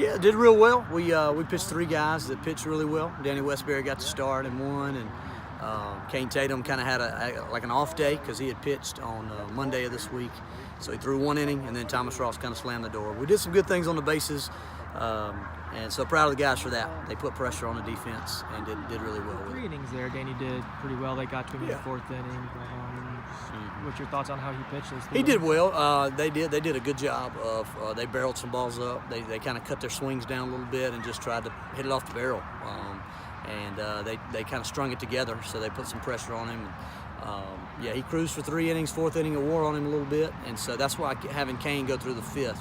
Yeah, did real well. We pitched 3 guys that pitched really well. Danny Westbury got to start in one, and Kane Tatum kind of had like an off day because he had pitched on Monday of this week. So he threw 1 inning, and then Thomas Ross kind of slammed the door. We did some good things on the bases, and so proud of the guys for that. They put pressure on the defense and did really well with it. 3 innings there, Danny did pretty well. They got to him in the 4th inning. What's your thoughts on how he pitched those 3 He did innings? well. They did a good job of they barreled some balls up. They kind of cut their swings down a little bit and just tried to hit it off the barrel. They kind of strung it together, so they put some pressure on him. Yeah, he cruised for 3 innings. 4th inning, it wore on him a little bit, and so that's why having Kane go through the 5th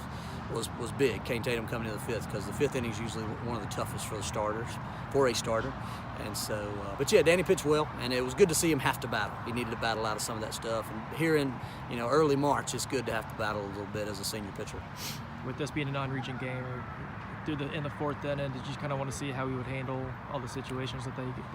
was big. Kane Tatum coming into the 5th, because the 5th inning is usually one of the toughest for the starters, for a starter. And so, but yeah, Danny pitched well, and it was good to see him have to battle. He needed to battle out of some of that stuff, and here in early March, it's good to have to battle a little bit as a senior pitcher. With this being a non-region game, in the 4th inning, did you kind of want to see how he would handle all the situations that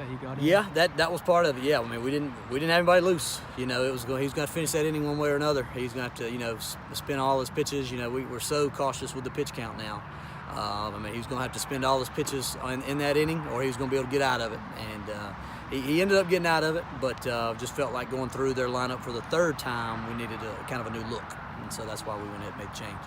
he got in? Yeah, that was part of it. Yeah, I mean, we didn't have anybody loose. He was going to finish that inning one way or another. He's going to have to spin all his pitches. We're so cautious with the pitch count now. I mean, he's going to have to spend all his pitches in that inning, or he's going to be able to get out of it. And he ended up getting out of it, but just felt like going through their lineup for the 3rd time, we needed kind of a new look, and so that's why we went ahead and made the change.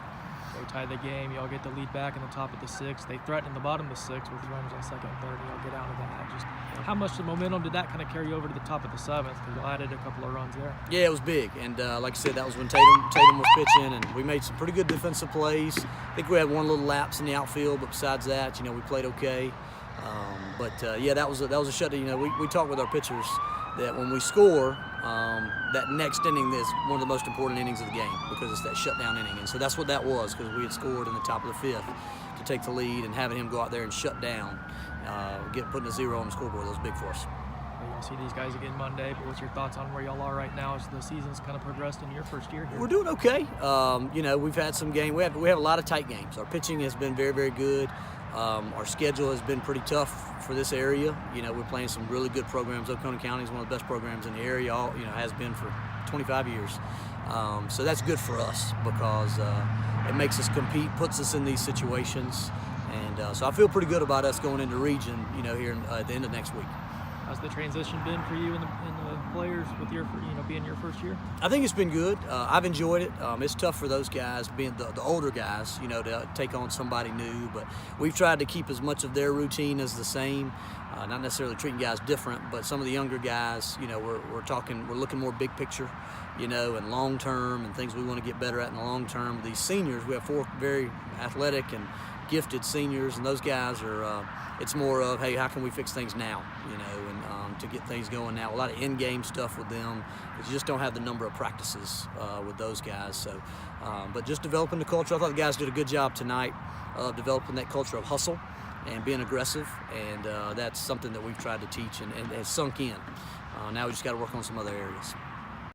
They tied the game. Y'all get the lead back in the top of the 6th. They threatened the bottom of the 6th with runners on 2nd and 3rd. Y'all get out of that. Just how much the momentum did that kind of carry over to the top of the 7th? Because y'all added a couple of runs there. Yeah, it was big, and like I said, that was when Tatum was pitching, and we made some pretty good defensive plays. I think we had one little lapse in the outfield, but besides that, we played okay. Yeah, that was a shutdown. We talked with our pitchers that when we score, that next inning is one of the most important innings of the game, because it's that shutdown inning. And so that's what that was, because we had scored in the top of the 5th to take the lead, and having him go out there and shut down, putting a 0 on the scoreboard, that was big for us. You'll see these guys again Monday, but what's your thoughts on where y'all are right now as the season's kind of progressed in your first year here? We're doing okay. We've had some games. We have a lot of tight games. Our pitching has been very, very good. Our schedule has been pretty tough for this area. We're playing some really good programs. Oconee County is one of the best programs in the area. Has been for 25 years. So that's good for us, because it makes us compete, puts us in these situations, and so I feel pretty good about us going into region. Here at the end of next week. How's the transition been for you and the players with your being your first year? I think it's been good. I've enjoyed it. It's tough for those guys, being the older guys, to take on somebody new. But we've tried to keep as much of their routine as the same. Not necessarily treating guys different, but some of the younger guys, we're looking more big picture, and long term, and things we want to get better at in the long term. These seniors, we have 4 very athletic and gifted seniors, and those guys are. It's more of, hey, how can we fix things now, and to get things going now. A lot of in-game stuff with them, because you just don't have the number of practices with those guys. So, but just developing the culture. I thought the guys did a good job tonight of developing that culture of hustle and being aggressive, and that's something that we've tried to teach and has sunk in. Now we just got to work on some other areas.